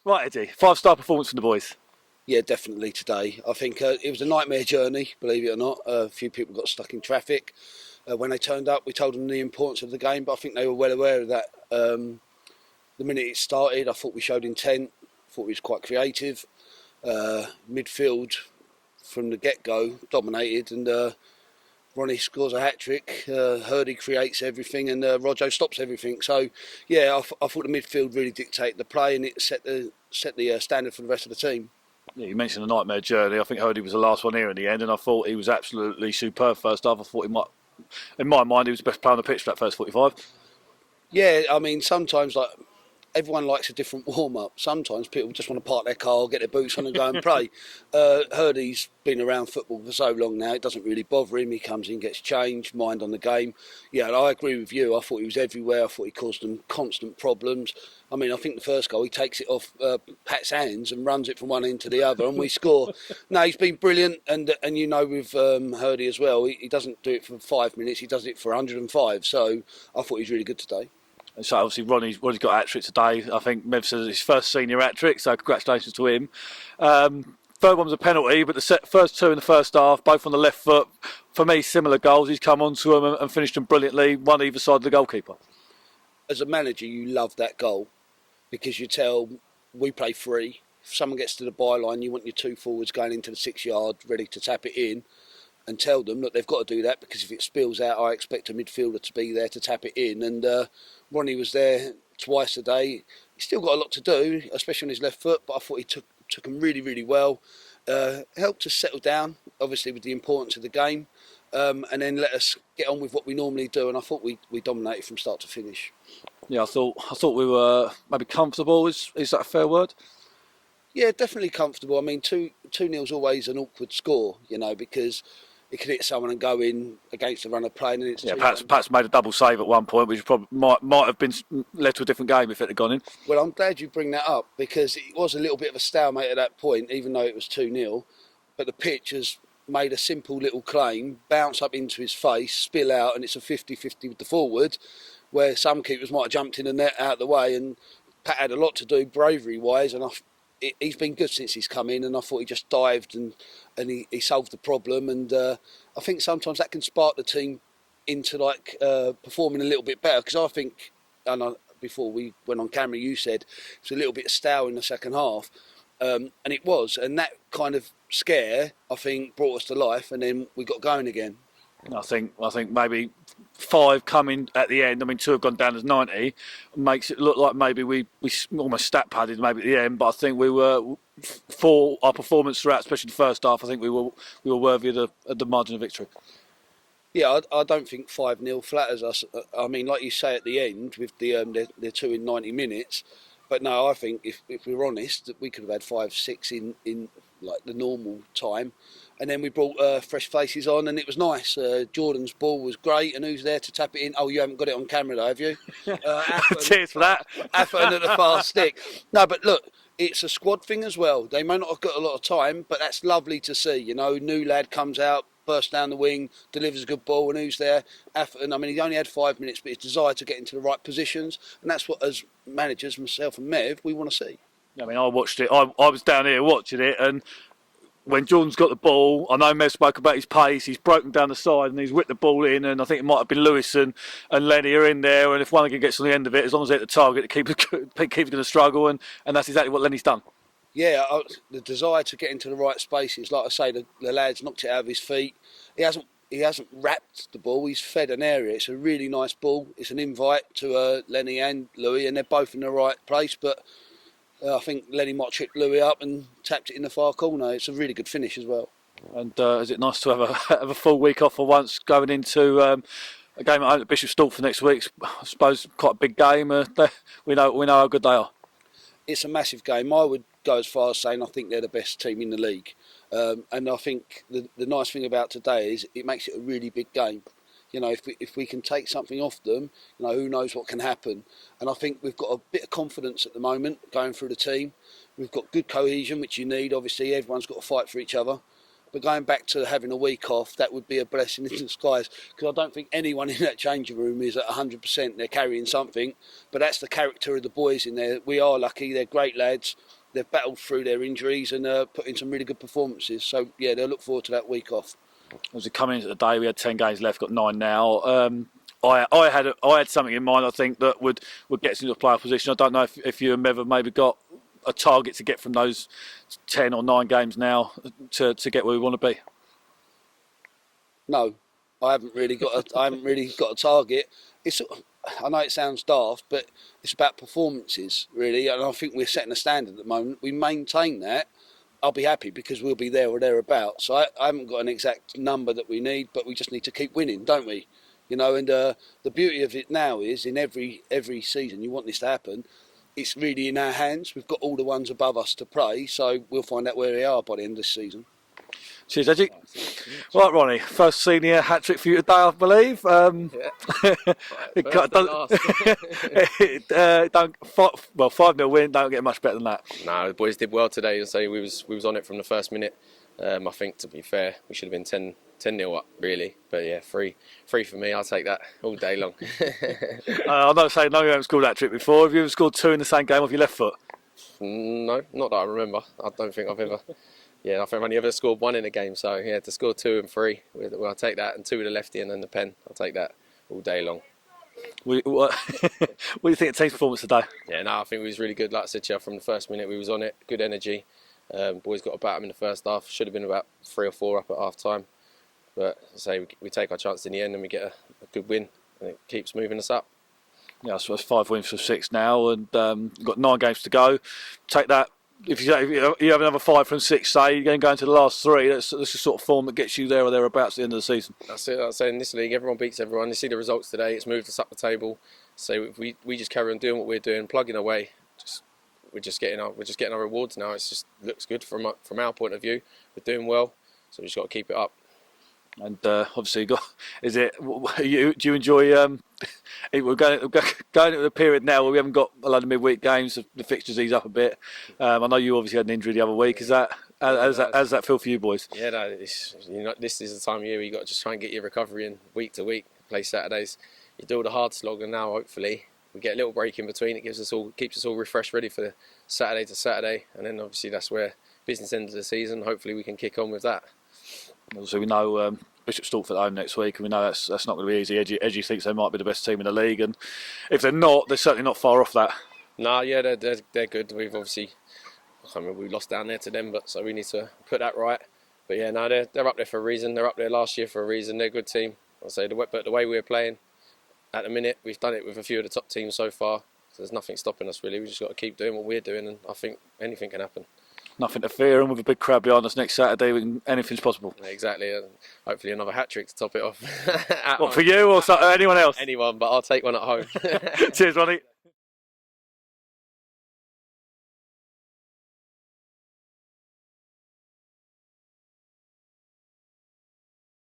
Right, Eddie, 5-star performance from the boys. Yeah, definitely today. I think it was a nightmare journey, believe it or not. A few people got stuck in traffic. When they turned up, we told them the importance of the game, but I think they were well aware of that. The minute it started, I thought we showed intent, thought we was quite creative. Midfield, from the get-go, dominated, and Ronnie scores a hat-trick, Hurdy creates everything, and Rojo stops everything. So, yeah, I thought the midfield really dictated the play, and it set the standard for the rest of the team. Yeah, you mentioned the nightmare journey. I think Hurdy was the last one here in the end, and I thought he was absolutely superb first half. I thought he might, in my mind, he was the best player on the pitch for that first 45. Yeah, I mean, sometimes everyone likes a different warm-up. Sometimes people just want to park their car, get their boots on and go and play. Hurdy's been around football for so long now, it doesn't really bother him. He comes in, gets changed, mind on the game. Yeah, and I agree with you. I thought he was everywhere. I thought he caused them constant problems. I mean, I think the first goal, he takes it off Pat's hands and runs it from one end to the other, and we score. No, he's been brilliant, and you know with Hurdy as well, he doesn't do it for 5 minutes, he does it for 105. So I thought he was really good today. So obviously Ronnie's got a hat-trick today. I think Mev says it's his first senior hat-trick, so congratulations to him. Third one was a penalty, but the first two in the first half, both on the left foot, for me, similar goals. He's come onto them and finished them brilliantly, one either side of the goalkeeper. As a manager, you love that goal because you tell, we play free. If someone gets to the byline, you want your two forwards going into the 6 yard, ready to tap it in, and tell them that they've got to do that, because if it spills out, I expect a midfielder to be there to tap it in. And Ronnie was there twice a day. He's still got a lot to do, especially on his left foot, but I thought he took them really, really well. Helped us settle down, obviously, with the importance of the game, and then let us get on with what we normally do. And I thought we dominated from start to finish. Yeah, I thought we were maybe comfortable. Is that a fair word? Yeah, definitely comfortable. I mean, 2-0's always an awkward score, you know, because it could hit someone and go in against a run of play, and it's Pat's made a double save at one point, which probably might have been led to a different game if it had gone in. Well, I'm glad you bring that up, because it was a little bit of a stalemate at that point, even though it was 2-0. But the pitch has made a simple little claim, bounce up into his face, spill out, and it's a 50-50 with the forward, where some keepers might have jumped in the net out of the way, and Pat had a lot to do bravery-wise, and he's been good since he's come in, and I thought he just dived and he solved the problem. And I think sometimes that can spark the team into performing a little bit better, because I think, before we went on camera, you said it was a little bit stale in the second half, and it was, and that kind of scare, I think, brought us to life, and then we got going again. I think maybe 5 coming at the end. I mean, 2 have gone down as 90. Makes it look like maybe we almost stat padded maybe at the end. But I think we were, for our performance throughout, especially the first half, I think we were worthy of the margin of victory. Yeah, I don't think 5-0 flatters us. I mean, like you say at the end with the 2 in 90 minutes. But no, I think if we're honest, that we could have had 5-6 in like the normal time. And then we brought fresh faces on, and it was nice. Jordan's ball was great, and who's there to tap it in? Oh, you haven't got it on camera though, have you? Cheers for that. Atherton at the far stick. No, but look, it's a squad thing as well. They may not have got a lot of time, but that's lovely to see. You know, new lad comes out, bursts down the wing, delivers a good ball, and who's there? Atherton. I mean, he only had 5 minutes, but his desire to get into the right positions, and that's what, as managers, myself and Mev, we want to see. I mean, I watched it. I was down here watching it, and when Jordan's got the ball, I know Mev spoke about his pace, he's broken down the side and he's whipped the ball in, and I think it might have been Lewis and Lenny are in there, and if one of them gets on the end of it, as long as they hit the target, the keeper's going to struggle, and that's exactly what Lenny's done. Yeah, the desire to get into the right spaces, like I say, the lad's knocked it out of his feet. He hasn't wrapped the ball, he's fed an area. It's a really nice ball. It's an invite to Lenny and Louis, and they're both in the right place, but I think Lenny might trip Louis up and tapped it in the far corner. It's a really good finish as well. And is it nice to have a full week off for once, going into a game at home at Bishop Stortford next week? I suppose quite a big game. We know how good they are. It's a massive game. I would go as far as saying I think they're the best team in the league. And I think the nice thing about today is it makes it a really big game. You know, if we can take something off them, you know, who knows what can happen. And I think we've got a bit of confidence at the moment going through the team. We've got good cohesion, which you need. Obviously, everyone's got to fight for each other. But going back to having a week off, that would be a blessing in disguise, because I don't think anyone in that changing room is at 100%. They're carrying something, but that's the character of the boys in there. We are lucky. They're great lads. They've battled through their injuries and put in some really good performances. So yeah, they'll look forward to that week off. As we come into the day, we had 10 games left, got 9 now. I had something in mind, I think, that would get us into a playoff position. I don't know if you and Mev have maybe got a target to get from those 10 or 9 games now to get where we want to be. No, I haven't really got a target. I know it sounds daft, but it's about performances really, and I think we're setting a standard at the moment. We maintain that, I'll be happy, because we'll be there or thereabouts. So I haven't got an exact number that we need, but we just need to keep winning, don't we? You know, and the beauty of it now is in every season you want this to happen. It's really in our hands. We've got all the ones above us to play, so we'll find out where we are by the end of this season. Cheers, Edgy. Right, Ronnie, first senior hat-trick for you today, I believe. Yeah. It don't 5-0 win, don't get much better than that. No, the boys did well today. I say we was on it from the first minute. I think, to be fair, we should have been 10-0 up, really. But yeah, free for me. I'll take that all day long. I'm not saying no, you haven't scored that trick before. Have you ever scored 2 in the same game off your left foot? No, not that I remember. I don't think I've ever. Yeah, I think I've only ever scored 1 in a game. So yeah, to score 2 and 3, well, I'll take that. And 2 with the lefty and then the pen. I'll take that all day long. What do you think of the team's performance today? Yeah, no, I think we was really good. Like I said to you, from the first minute we was on it. Good energy. Boys got about them in the first half. Should have been about 3 or 4 up at half time. But I say we take our chance in the end and we get a good win, and it keeps moving us up. Yeah, so it's 5 wins from 6 now, and got 9 games to go. Take that. If you have another 5 from 6, say you're going to go into the last 3. That's the sort of form that gets you there or thereabouts at the end of the season. That's it. I say in this league, everyone beats everyone. You see the results today. It's moved us up the table. So if we just carry on doing what we're doing, plugging away. We're just getting our rewards now. It just looks good from our point of view. We're doing well, so we just got to keep it up. And obviously, do you enjoy? We're going into the period now where we haven't got a lot of midweek games. The fixtures ease up a bit. I know you obviously had an injury the other week. How does that feel for you boys? Yeah, no, this is the time of year where you got to just try and get your recovery in week to week. Play Saturdays. You do all the hard slog, and now hopefully we get a little break in between. It keeps us all refreshed, ready for Saturday to Saturday, and then obviously that's where business ends of the season. Hopefully we can kick on with that. Also, we know Bishop Stortford at home next week, and we know that's not going to be easy. Edgy thinks they might be the best team in the league, and if they're not, they're certainly not far off that. No, yeah, they're good. We've obviously, we lost down there to them, but so we need to put that right. But yeah, no, they're up there for a reason. They're up there last year for a reason. They're a good team. I'll say but the way we're playing at the minute, we've done it with a few of the top teams so far. So there's nothing stopping us really. We just got to keep doing what we're doing, and I think anything can happen. Nothing to fear, and with a big crowd behind us next Saturday, anything's possible. Exactly, and hopefully another hat-trick to top it off. What, for you or anyone else? Anyone, but I'll take one at home. Cheers, Ronnie.